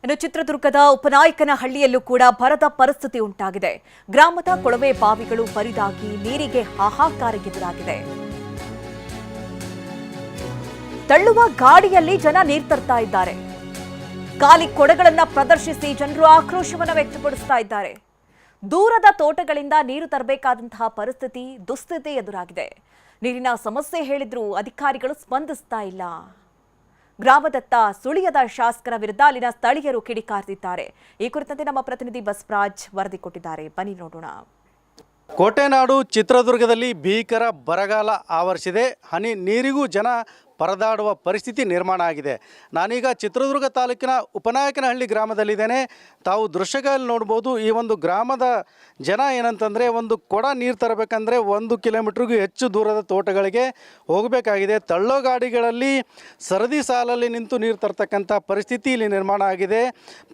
ಇನ್ನು ಚಿತ್ರದುರ್ಗದ ಉಪನಾಯಕನಹಳ್ಳಿಯಲ್ಲೂ ಕೂಡ ಬರದ ಪರಿಸ್ಥಿತಿ ಉಂಟಾಗಿದೆ. ಗ್ರಾಮದ ಕೊಳವೆ ಬಾವಿಗಳು ಬರಿದಾಗಿ ನೀರಿಗೆ ಹಾಹಾಕಾರ ಎದುರಾಗಿದೆ. ತಳ್ಳುವ ಗಾಡಿಯಲ್ಲಿ ಜನ ನೀರು ತರ್ತಾ ಇದ್ದಾರೆ. ಖಾಲಿ ಕೊಡಗಳನ್ನ ಪ್ರದರ್ಶಿಸಿ ಜನರು ಆಕ್ರೋಶವನ್ನು ವ್ಯಕ್ತಪಡಿಸ್ತಾ ಇದ್ದಾರೆ. ದೂರದ ತೋಟಗಳಿಂದ ನೀರು ತರಬೇಕಾದಂತಹ ದುಸ್ಥಿತಿ ಎದುರಾಗಿದೆ. ನೀರಿನ ಸಮಸ್ಯೆ ಹೇಳಿದ್ರೂ ಅಧಿಕಾರಿಗಳು ಸ್ಪಂದಿಸ್ತಾ ಇಲ್ಲ. ಗ್ರಾಮದತ್ತ ಸುಳಿಯದ ಶಾಸಕರ ವಿರುದ್ಧ ಅಲ್ಲಿನ ಸ್ಥಳೀಯರು ಕಿಡಿಕಾರ್ತಿದ್ದಾರೆ. ಈ ಕುರಿತಂತೆ ನಮ್ಮ ಪ್ರತಿನಿಧಿ ಬಸವರಾಜ್ ವರದಿ ಕೊಟ್ಟಿದ್ದಾರೆ. ಬನ್ನಿ ನೋಡೋಣ. ಕೋಟೆನಾಡು ಚಿತ್ರದುರ್ಗದಲ್ಲಿ ಭೀಕರ ಬರಗಾಲ ಆವರಿಸಿದೆ. ಹನಿ ನೀರಿಗೂ ಜನ ಪರದಾಡುವ ಪರಿಸ್ಥಿತಿ ನಿರ್ಮಾಣ ಆಗಿದೆ. ನಾನೀಗ ಚಿತ್ರದುರ್ಗ ತಾಲೂಕಿನ ಉಪನಾಯಕನಹಳ್ಳಿ ಗ್ರಾಮದಲ್ಲಿದ್ದೇನೆ. ತಾವು ದೃಶ್ಯಗಳಲ್ಲಿ ನೋಡ್ಬೋದು. ಈ ಒಂದು ಗ್ರಾಮದ ಜನ ಏನಂತಂದರೆ, ಒಂದು ಕೊಡ ನೀರು ತರಬೇಕಂದ್ರೆ 1 ಕಿಲೋಮೀಟ್ರಿಗೂ ಹೆಚ್ಚು ದೂರದ ತೋಟಗಳಿಗೆ ಹೋಗಬೇಕಾಗಿದೆ. ತಳ್ಳೋ ಗಾಡಿಗಳಲ್ಲಿ ಸರದಿ ಸಾಲಲ್ಲಿ ನಿಂತು ನೀರು ತರ್ತಕ್ಕಂಥ ಪರಿಸ್ಥಿತಿ ಇಲ್ಲಿ ನಿರ್ಮಾಣ ಆಗಿದೆ.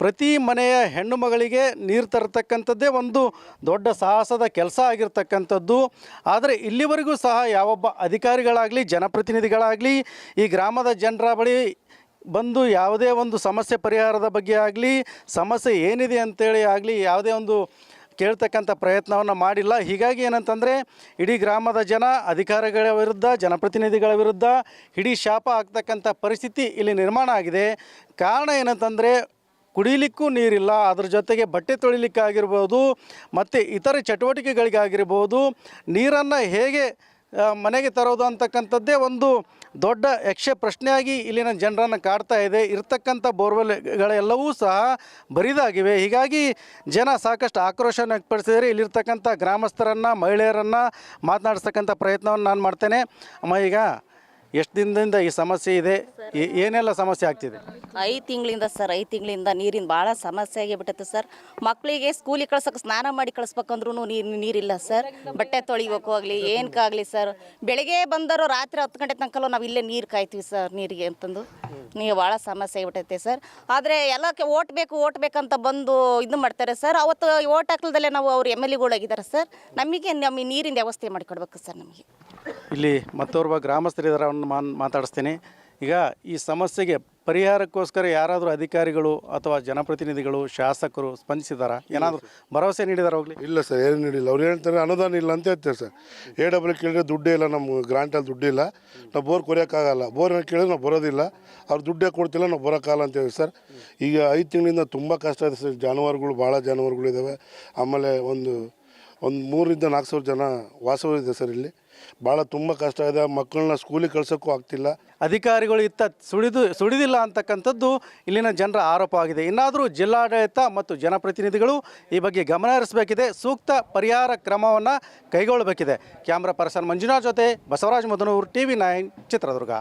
ಪ್ರತಿ ಮನೆಯ ಹೆಣ್ಣು ಮಗಳಿಗೆ ನೀರು ತರತಕ್ಕಂಥದ್ದೇ ಒಂದು ದೊಡ್ಡ ಸಾಹಸದ ಕೆಲಸ ಆಗಿರ್ತಕ್ಕಂಥದ್ದು. ಆದರೆ ಇಲ್ಲಿವರೆಗೂ ಸಹ ಯಾವೊಬ್ಬ ಅಧಿಕಾರಿಗಳಾಗಲಿ ಜನಪ್ರತಿನಿಧಿಗಳಾಗಲಿ ಈ ಗ್ರಾಮದ ಜನರ ಬಳಿ ಬಂದು ಯಾವುದೇ ಒಂದು ಸಮಸ್ಯೆ ಪರಿಹಾರದ ಬಗ್ಗೆ ಆಗಲಿ, ಸಮಸ್ಯೆ ಏನಿದೆ ಅಂತೇಳಿ ಆಗಲಿ ಯಾವುದೇ ಒಂದು ಕೇಳ್ತಕ್ಕಂಥ ಪ್ರಯತ್ನವನ್ನು ಮಾಡಿಲ್ಲ. ಹೀಗಾಗಿ ಏನಂತಂದರೆ, ಇಡೀ ಗ್ರಾಮದ ಜನ ಅಧಿಕಾರಿಗಳ ವಿರುದ್ಧ, ಜನಪ್ರತಿನಿಧಿಗಳ ವಿರುದ್ಧ ಇಡೀ ಶಾಪ ಆಗ್ತಕ್ಕಂಥ ಪರಿಸ್ಥಿತಿ ಇಲ್ಲಿ ನಿರ್ಮಾಣ ಆಗಿದೆ. ಕಾರಣ ಏನಂತಂದರೆ, ಕುಡಿಲಿಕ್ಕೂ ನೀರಿಲ್ಲ, ಅದ್ರ ಜೊತೆಗೆ ಬಟ್ಟೆ ತೊಳಿಲಿಕ್ಕಾಗಿರ್ಬೋದು ಮತ್ತು ಇತರೆ ಚಟುವಟಿಕೆಗಳಿಗಾಗಿರ್ಬೋದು ನೀರನ್ನು ಹೇಗೆ ಮನೆಗೆ ತರೋದು ಅಂತಕ್ಕಂಥದ್ದೇ ಒಂದು ದೊಡ್ಡ ಯಕ್ಷ ಪ್ರಶ್ನೆಯಾಗಿ ಇಲ್ಲಿನ ಜನರನ್ನು ಕಾಡ್ತಾ ಇದೆ. ಇರ್ತಕ್ಕಂಥ ಬೋರ್ವೆಲ್ಗಳೆಲ್ಲವೂ ಸಹ ಬರಿದಾಗಿವೆ. ಹೀಗಾಗಿ ಜನ ಸಾಕಷ್ಟು ಆಕ್ರೋಶವನ್ನು ವ್ಯಕ್ತಪಡಿಸಿದರೆ ಇಲ್ಲಿರ್ತಕ್ಕಂಥ ಗ್ರಾಮಸ್ಥರನ್ನು, ಮಹಿಳೆಯರನ್ನು ಮಾತನಾಡಿಸ್ತಕ್ಕಂಥ ಪ್ರಯತ್ನವನ್ನು ನಾನು ಮಾಡ್ತೇನೆ. ಅಮ್ಮ, ಈಗ ಎಷ್ಟು ದಿನದಿಂದ ಈ ಸಮಸ್ಯೆ ಇದೆ? ಏನೆಲ್ಲ ಸಮಸ್ಯೆ ಆಗ್ತಿದೆ? 5 ತಿಂಗಳಿಂದ ಸರ್, 5 ತಿಂಗಳಿಂದ ನೀರಿನ ಭಾಳ ಸಮಸ್ಯೆ ಆಗಿಬಿಟ್ಟೈತೆ ಸರ್. ಮಕ್ಕಳಿಗೆ ಸ್ಕೂಲಿಗೆ ಕಳ್ಸೋಕೆ, ಸ್ನಾನ ಮಾಡಿ ಕಳಿಸ್ಬೇಕಂದ್ರೂ ನೀರಿಲ್ಲ ಸರ್. ಬಟ್ಟೆ ತೊಳಿಬೇಕು ಆಗಲಿ ಏನಕ್ಕಾಗಲಿ ಸರ್. ಬೆಳಗ್ಗೆ ಬಂದರು ರಾತ್ರಿ 10 ಗಂಟೆ ತನಕ ನಾವು ಇಲ್ಲೇ ನೀರು ಕಾಯ್ತೀವಿ ಸರ್, ನೀರಿಗೆ ಅಂತಂದು. ನೀವು ಭಾಳ ಸಮಸ್ಯೆ ಆಗಿಬಿಟ್ಟೈತೆ ಸರ್. ಆದರೆ ಎಲ್ಲಕ್ಕೆ ಓಟ್ ಬೇಕಂತ ಬಂದು ಇದು ಮಾಡ್ತಾರೆ ಸರ್. ಅವತ್ತು ಓಟ್ ಹಾಕ್ಲದಲ್ಲೇ ನಾವು ಅವ್ರು MLA ಆಗಿದ್ದಾರೆ ಸರ್. ನಮಗೆ ನೀರಿನ ವ್ಯವಸ್ಥೆ ಮಾಡಿಕೊಡ್ಬೇಕು ಸರ್. ನಮಗೆ ಇಲ್ಲಿ ಮತ್ತೋರ್ವ ಗ್ರಾಮಸ್ಥರಿದ್ದಾರೆ, ಅವ್ರನ್ನ ಮಾತಾಡಿಸ್ತೀನಿ. ಈಗ ಈ ಸಮಸ್ಯೆಗೆ ಪರಿಹಾರಕ್ಕೋಸ್ಕರ ಯಾರಾದರೂ ಅಧಿಕಾರಿಗಳು ಅಥವಾ ಜನಪ್ರತಿನಿಧಿಗಳು, ಶಾಸಕರು ಸ್ಪಂದಿಸಿದಾರಾ? ಏನಾದರೂ ಭರವಸೆ ನೀಡಿದಾರ? ಹೋಗ್ಲಿ ಇಲ್ಲ ಸರ್, ಏನು ನೀಡಿಲ್ಲ. ಅವ್ರು ಹೇಳ್ತಾರೆ ಅನುದಾನ ಇಲ್ಲ ಅಂತ ಹೇಳ್ತಾರೆ ಸರ್. AW ಕೇಳಿದ್ರೆ ದುಡ್ಡೇ ಇಲ್ಲ, ನಮ್ಮ ಗ್ರಾಂಟಲ್ಲಿ ದುಡ್ಡಿಲ್ಲ, ನಾವು ಬೋರ್ ಕೊರೆಯೋಕ್ಕಾಗಲ್ಲ. ಬೋರ್ನ ಕೇಳಿದ್ರೆ ನಾವು ಬರೋದಿಲ್ಲ, ಅವ್ರು ದುಡ್ಡೇ ಕೊಡ್ತಿಲ್ಲ, ನಾವು ಬರೋಕ್ಕಾಗಲ್ಲ ಅಂತ ಹೇಳಿ ಸರ್. ಈಗ 5 ತಿಂಗಳಿಂದ ತುಂಬ ಕಷ್ಟ ಇದೆ ಸರ್. ಜಾನುವಾರುಗಳು, ಭಾಳ ಜಾನುವಾರುಗಳಿದ್ದಾವೆ. ಆಮೇಲೆ ಒಂದು 3ರಿಂದ 4 ಸಾವಿರ ಜನ ವಾಸವಿದೆ ಸರ್. ಇಲ್ಲಿ ಭಾಳ ತುಂಬ ಕಷ್ಟ ಇದೆ. ಮಕ್ಕಳನ್ನ ಸ್ಕೂಲಿಗೆ ಕಳ್ಸೋಕ್ಕೂ ಆಗ್ತಿಲ್ಲ. ಅಧಿಕಾರಿಗಳು ಇತ್ತ ಸುಳಿದಿಲ್ಲ ಅಂತಕ್ಕಂಥದ್ದು ಇಲ್ಲಿನ ಜನರ ಆರೋಪ ಆಗಿದೆ. ಇನ್ನಾದರೂ ಜಿಲ್ಲಾಡಳಿತ ಮತ್ತು ಜನಪ್ರತಿನಿಧಿಗಳು ಈ ಬಗ್ಗೆ ಗಮನ ಹರಿಸಬೇಕಿದೆ, ಸೂಕ್ತ ಪರಿಹಾರ ಕ್ರಮವನ್ನು ಕೈಗೊಳ್ಳಬೇಕಿದೆ. ಕ್ಯಾಮ್ರಾ ಪರ್ಸನ್ ಮಂಜುನಾಥ್ ಜೊತೆ ಬಸವರಾಜ್ ಮದನೂರು, TV9 ಚಿತ್ರದುರ್ಗ.